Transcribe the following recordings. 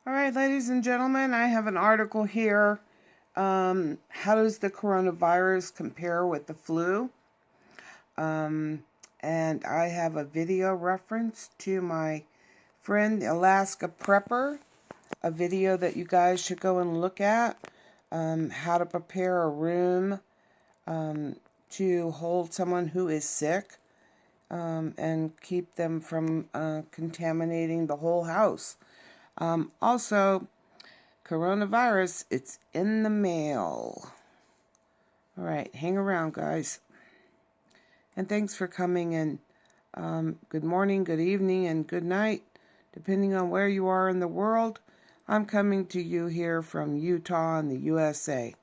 All right, ladies and gentlemen, I have an article here. How does the coronavirus compare with the flu? Um, and I have a video reference to my friend, the Alaska Prepper, a video that you guys should go and look at. How to prepare a room to hold someone who is sick and keep them from contaminating the whole house. Also, coronavirus, it's in the mail. All right, hang around, guys. And thanks for coming in. Good morning, good evening, and good night, depending on where you are in the world. I'm coming to you here from Utah in the USA.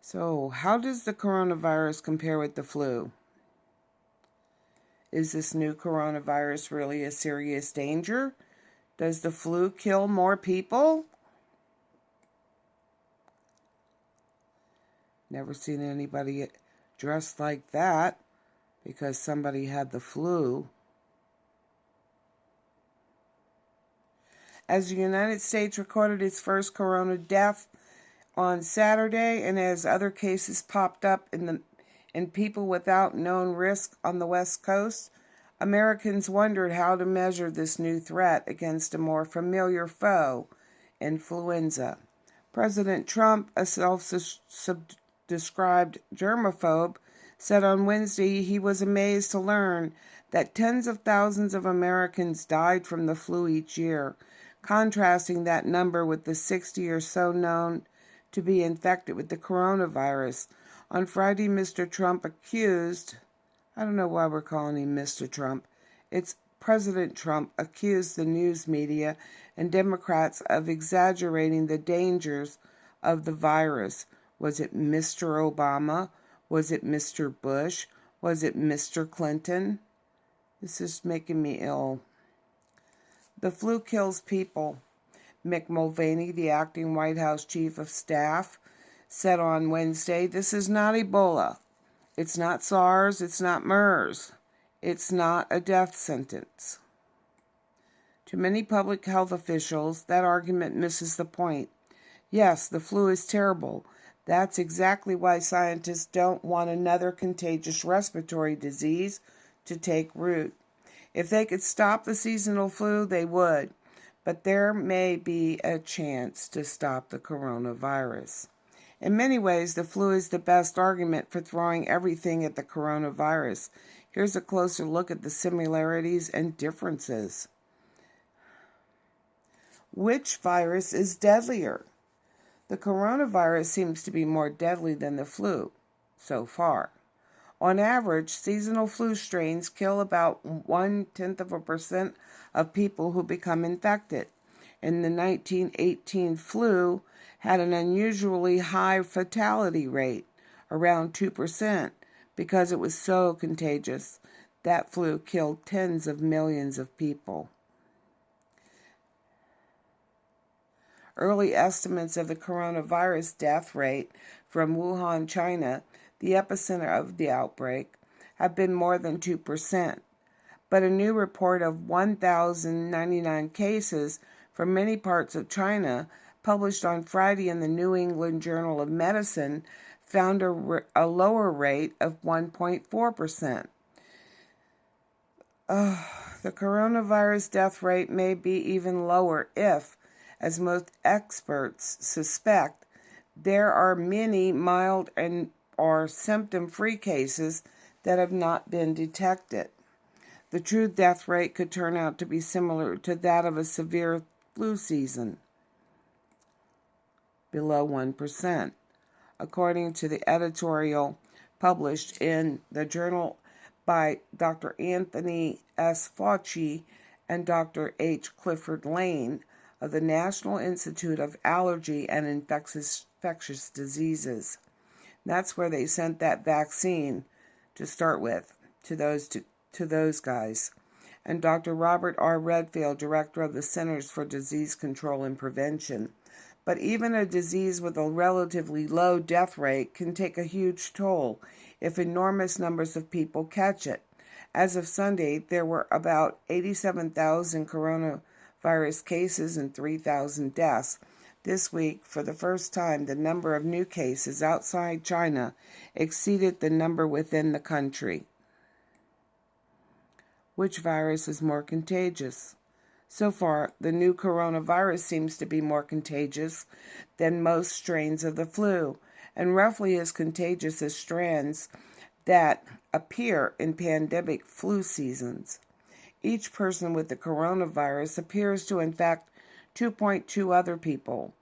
So, how does the coronavirus compare with the flu? Is this new coronavirus really a serious danger? Does the flu kill more people? Never seen anybody dressed like that because somebody had the flu. As the United States recorded its first corona death on Saturday, and as other cases popped up in people without known risk on the West Coast, Americans wondered how to measure this new threat against a more familiar foe, influenza. President Trump, a self-described germaphobe, said on Wednesday he was amazed to learn that tens of thousands of Americans died from the flu each year, contrasting that number with the 60 or so known to be infected with the coronavirus. On Friday, Mr. Trump accused, I don't know why we're calling him Mr. Trump, it's President Trump accused the news media and Democrats of exaggerating the dangers of the virus. Was it Mr. Obama? Was it Mr. Bush? Was it Mr. Clinton? This is making me ill. The flu kills people. Mick Mulvaney, the acting White House chief of staff, said on Wednesday, "This is not Ebola. It's not SARS. It's not MERS. It's not a death sentence." To many public health officials, that argument misses the point. Yes, the flu is terrible. That's exactly why scientists don't want another contagious respiratory disease to take root. If they could stop the seasonal flu, they would. But there may be a chance to stop the coronavirus. In many ways, the flu is the best argument for throwing everything at the coronavirus. Here's a closer look at the similarities and differences. Which virus is deadlier? The coronavirus seems to be more deadly than the flu, so far. On average, seasonal flu strains kill about 0.1% of people who become infected. And the 1918 flu had an unusually high fatality rate, around 2%, because it was so contagious. That flu killed tens of millions of people. Early estimates of the coronavirus death rate from Wuhan, China, the epicenter of the outbreak, have been more than 2%. But a new report of 1,099 cases from many parts of China, published on Friday in the New England Journal of Medicine, found a lower rate of 1.4%. The coronavirus death rate may be even lower if, as most experts suspect, there are many mild or symptom-free cases that have not been detected. The true death rate could turn out to be similar to that of a severe flu season, below 1%, according to the editorial published in the journal by Dr. Anthony S. Fauci and Dr. H. Clifford Lane of the National Institute of Allergy and Infectious Diseases. That's where they sent that vaccine to start with, to those guys. And Dr. Robert R. Redfield, director of the Centers for Disease Control and Prevention. But even a disease with a relatively low death rate can take a huge toll if enormous numbers of people catch it. As of Sunday, there were about 87,000 virus cases and 3,000 deaths. This week, for the first time, the number of new cases outside China exceeded the number within the country. Which virus is more contagious? So far, the new coronavirus seems to be more contagious than most strains of the flu, and roughly as contagious as strands that appear in pandemic flu seasons. Each person with the coronavirus appears to infect 2.2 other people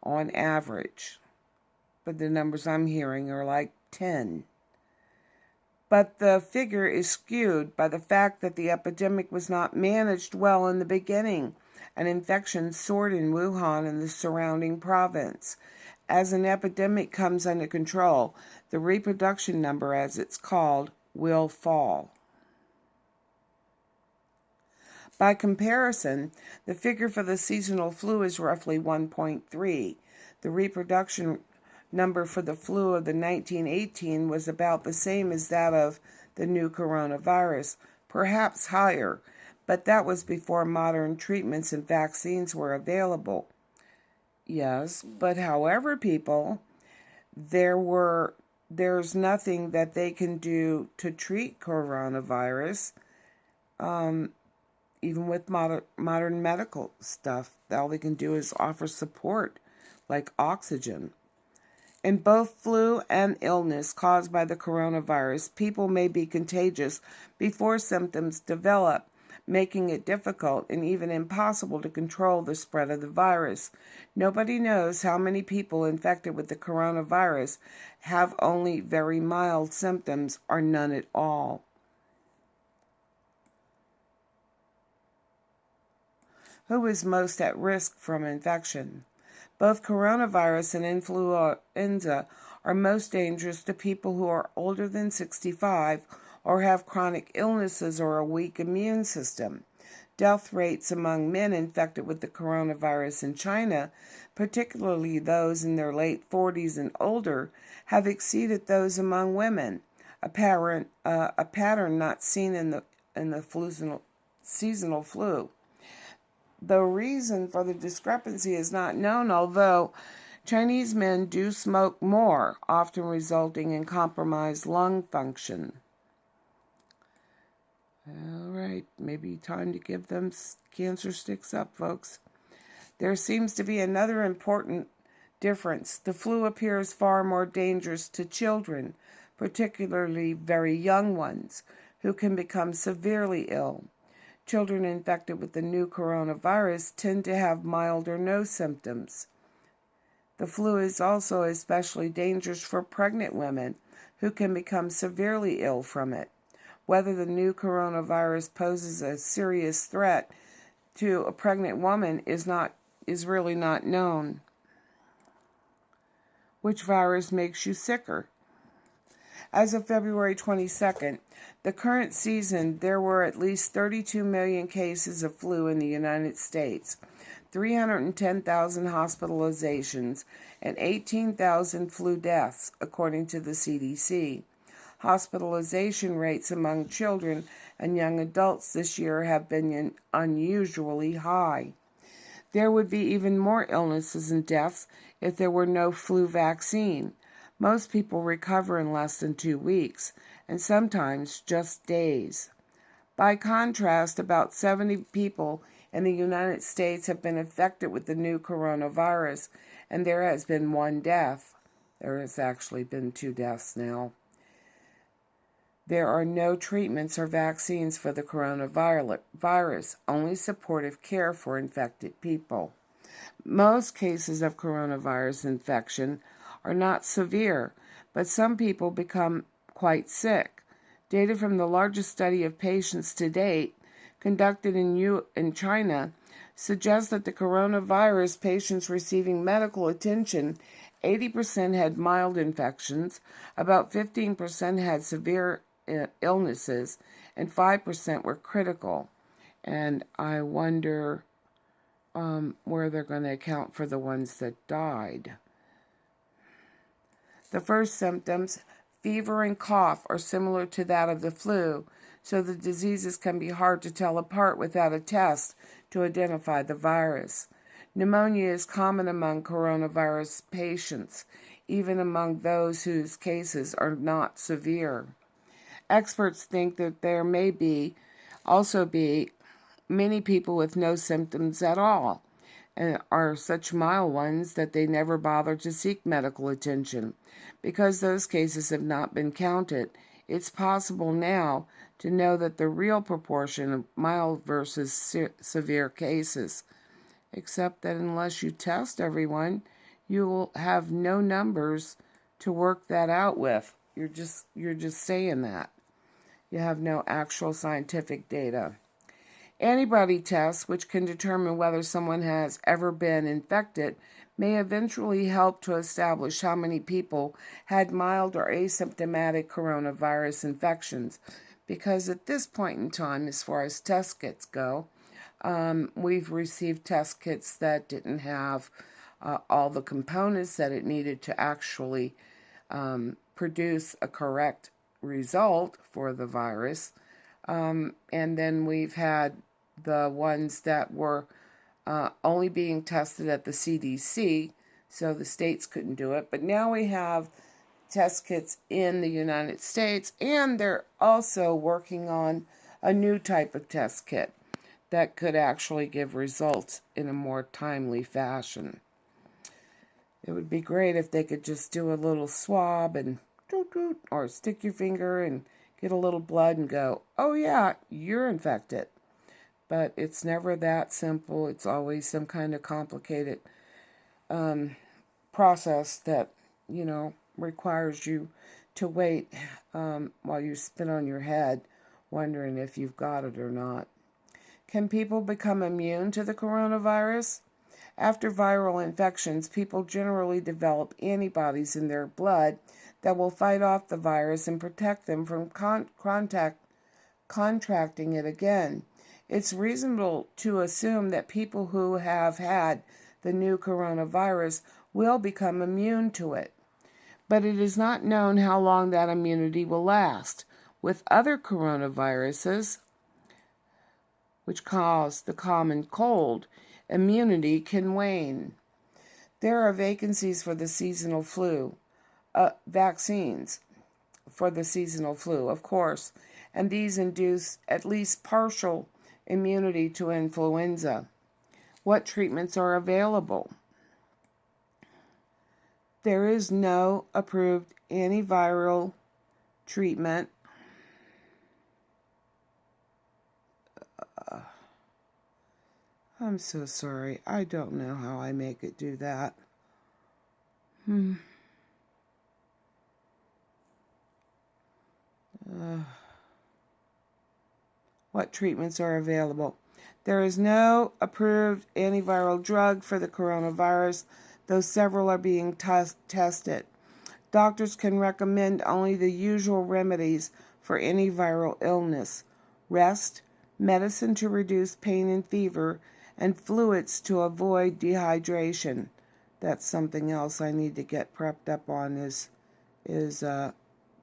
on average. But the numbers I'm hearing are like 10. But the figure is skewed by the fact that the epidemic was not managed well in the beginning, and infections soared in Wuhan and the surrounding province. As an epidemic comes under control, the reproduction number, as it's called, will fall. By comparison, the figure for the seasonal flu is roughly 1.3. The reproduction number for the flu of the 1918 was about the same as that of the new coronavirus, perhaps higher, but that was before modern treatments and vaccines were available. Yes, but however, people, there's nothing that they can do to treat coronavirus. Even with modern medical stuff, all they can do is offer support, like oxygen. In both flu and illness caused by the coronavirus, people may be contagious before symptoms develop, making it difficult and even impossible to control the spread of the virus. Nobody knows how many people infected with the coronavirus have only very mild symptoms or none at all. Who is most at risk from infection? Both coronavirus and influenza are most dangerous to people who are older than 65 or have chronic illnesses or a weak immune system. Death rates among men infected with the coronavirus in China, particularly those in their late 40s and older, have exceeded those among women, a pattern not seen in the seasonal flu. The reason for the discrepancy is not known, although Chinese men do smoke more, often resulting in compromised lung function. All right, maybe time to give them cancer sticks up, folks. There seems to be another important difference. The flu appears far more dangerous to children, particularly very young ones, who can become severely ill. Children infected with the new coronavirus tend to have mild or no symptoms. The flu is also especially dangerous for pregnant women, who can become severely ill from it. Whether the new coronavirus poses a serious threat to a pregnant woman is really not known. Which virus makes you sicker? As of February 22nd, the current season, there were at least 32 million cases of flu in the United States, 310,000 hospitalizations, and 18,000 flu deaths, according to the CDC. Hospitalization rates among children and young adults this year have been unusually high. There would be even more illnesses and deaths if there were no flu vaccine. Most people recover in less than 2 weeks, and sometimes just days. By contrast, about 70 people in the United States have been infected with the new coronavirus, and there has been 1 death. There has actually been 2 deaths now. There are no treatments or vaccines for the coronavirus, only supportive care for infected people. Most cases of coronavirus infection are not severe, but some people become quite sick. Data from the largest study of patients to date, conducted in China, suggests that the coronavirus patients receiving medical attention, 80% had mild infections, about 15% had severe illnesses, and 5% were critical. And I wonder where they're going to account for the ones that died. The first symptoms, fever and cough, are similar to that of the flu, so the diseases can be hard to tell apart without a test to identify the virus. Pneumonia is common among coronavirus patients, even among those whose cases are not severe. Experts think that there may also be many people with no symptoms at all, and are such mild ones that they never bother to seek medical attention. Because those cases have not been counted, it's possible now to know that the real proportion of mild versus severe cases, except that unless you test everyone, you will have no numbers to work that out with. You're just saying that. You have no actual scientific data. Antibody tests, which can determine whether someone has ever been infected, may eventually help to establish how many people had mild or asymptomatic coronavirus infections. Because at this point in time, as far as test kits go, we've received test kits that didn't have all the components that it needed to actually produce a correct result for the virus. And then we've had the ones that were only being tested at the CDC, so the states couldn't do it. But now we have test kits in the United States, and they're also working on a new type of test kit that could actually give results in a more timely fashion. It would be great if they could just do a little swab and or stick your finger and get a little blood and go, oh yeah, you're infected. But it's never that simple. It's always some kind of complicated process that, requires you to wait while you spin on your head wondering if you've got it or not. Can people become immune to the coronavirus? After viral infections, people generally develop antibodies in their blood that will fight off the virus and protect them from contracting it again. It's reasonable to assume that people who have had the new coronavirus will become immune to it. But it is not known how long that immunity will last. With other coronaviruses, which cause the common cold, immunity can wane. There are vacancies for the seasonal flu, vaccines for the seasonal flu, of course, and these induce at least partial immunity to influenza. What treatments are available? There is no approved antiviral treatment. I'm so sorry. I don't know how I make it do that. What treatments are available? There is no approved antiviral drug for the coronavirus, though several are being tested. Doctors can recommend only the usual remedies for any viral illness: rest, medicine to reduce pain and fever, and fluids to avoid dehydration. That's something else I need to get prepped up on is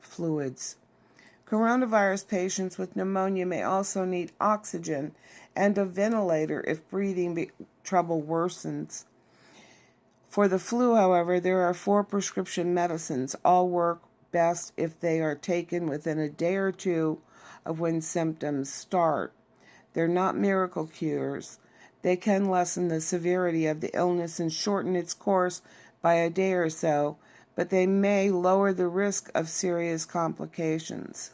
fluids. Coronavirus patients with pneumonia may also need oxygen and a ventilator if breathing trouble worsens. For the flu, however, there are 4 prescription medicines. All work best if they are taken within a day or two of when symptoms start. They're not miracle cures. They can lessen the severity of the illness and shorten its course by a day or so, but they may lower the risk of serious complications.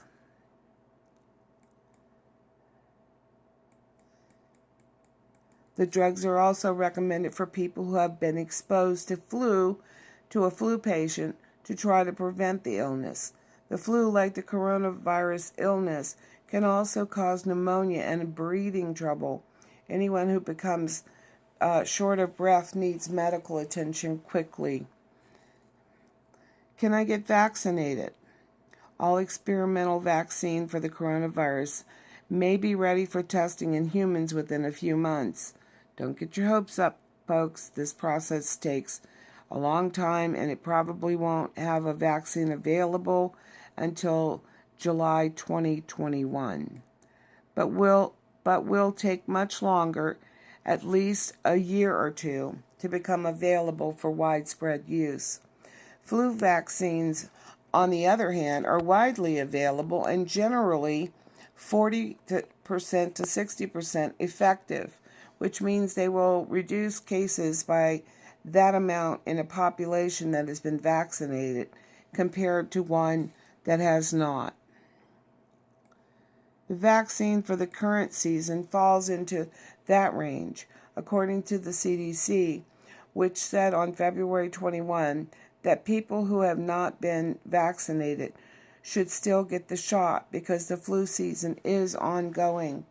The drugs are also recommended for people who have been exposed to a flu patient to try to prevent the illness. The flu, like the coronavirus illness, can also cause pneumonia and breathing trouble. Anyone who becomes short of breath needs medical attention quickly. Can I get vaccinated? All experimental vaccine for the coronavirus may be ready for testing in humans within a few months. Don't get your hopes up, folks. This process takes a long time, and it probably won't have a vaccine available until July 2021. But will take much longer at least a year or two to become available for widespread use. Flu vaccines, on the other hand, are widely available and generally 40% to 60% effective, which means they will reduce cases by that amount in a population that has been vaccinated compared to one that has not. The vaccine for the current season falls into that range, according to the CDC, which said on February 21 that people who have not been vaccinated should still get the shot because the flu season is ongoing.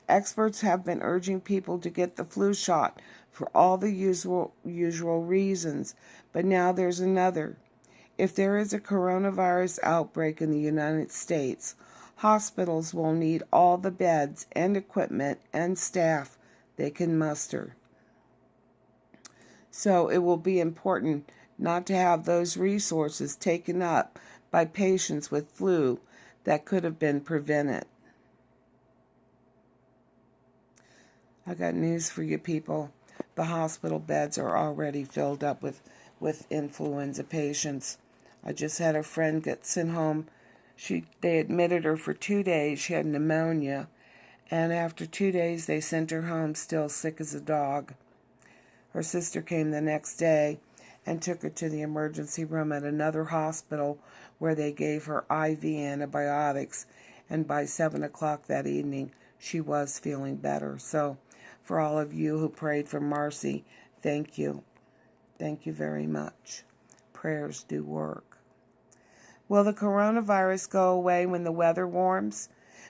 Experts have been urging people to get the flu shot for all the usual reasons, but now there's another. If there is a coronavirus outbreak in the United States, hospitals will need all the beds and equipment and staff they can muster. So it will be important not to have those resources taken up by patients with flu that could have been prevented. I got news for you people. The hospital beds are already filled up with influenza patients. I just had a friend get sent home. They admitted her for 2 days. She had pneumonia. And after 2 days, they sent her home still sick as a dog. Her sister came the next day and took her to the emergency room at another hospital where they gave her IV antibiotics. And by 7 o'clock that evening, she was feeling better. So for all of you who prayed for Marcy, thank you. Thank you very much. Prayers do work. Will the coronavirus go away when the weather warms?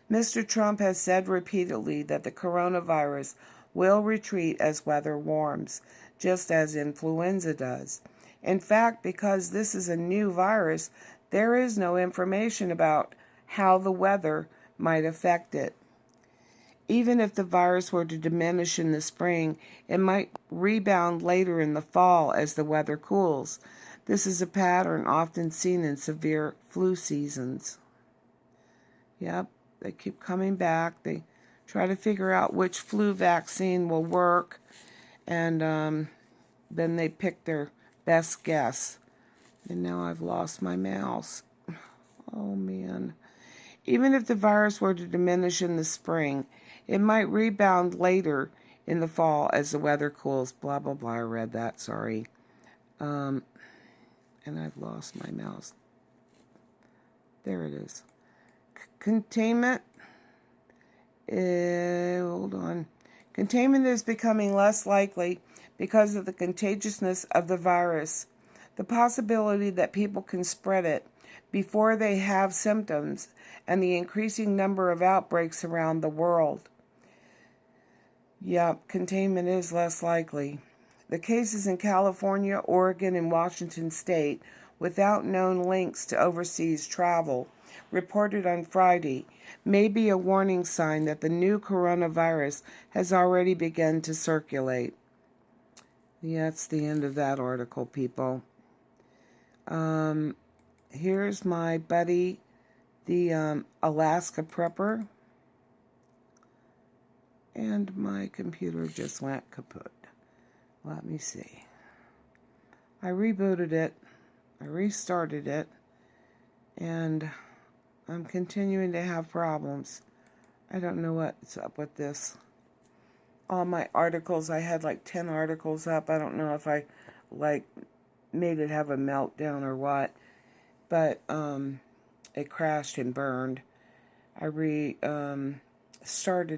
Mr. Trump has said repeatedly that the coronavirus will retreat as weather warms, just as influenza does. In fact, because this is a new virus, there is no information about how the weather might affect it. Even if the virus were to diminish in the spring, it might rebound later in the fall as the weather cools. This is a pattern often seen in severe flu seasons. Yep, they keep coming back. They try to figure out which flu vaccine will work, and then they pick their best guess. And now I've lost my mouse. Oh, man. Even if the virus were to diminish in the spring, it might rebound later in the fall as the weather cools. Blah, blah, blah. I read that. Sorry. And I've lost my mouse. There it is. Containment. Hold on. Containment is becoming less likely because of the contagiousness of the virus. The possibility that people can spread it before they have symptoms and the increasing number of outbreaks around the world. Yep, containment is less likely. The cases in California, Oregon, and Washington State, without known links to overseas travel, reported on Friday, may be a warning sign that the new coronavirus has already begun to circulate. Yeah, that's the end of that article, people. Here's my buddy, the Alaska Prepper. And my computer just went kaput. Let me see. I rebooted it. I restarted it. And I'm continuing to have problems. I don't know what's up with this. All my articles, I had like 10 articles up. I don't know if I made it have a meltdown or what. But it crashed and burned. I restarted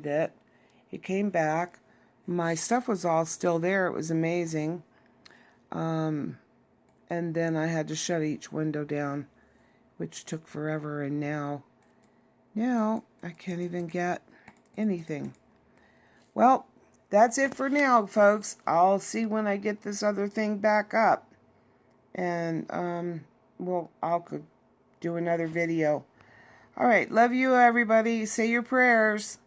it. It came back. My stuff was all still there. It was amazing. And then I had to shut each window down, which took forever. And now I can't even get anything. Well, that's it for now, folks. I'll see when I get this other thing back up. And, I'll do another video. All right. Love you, everybody. Say your prayers.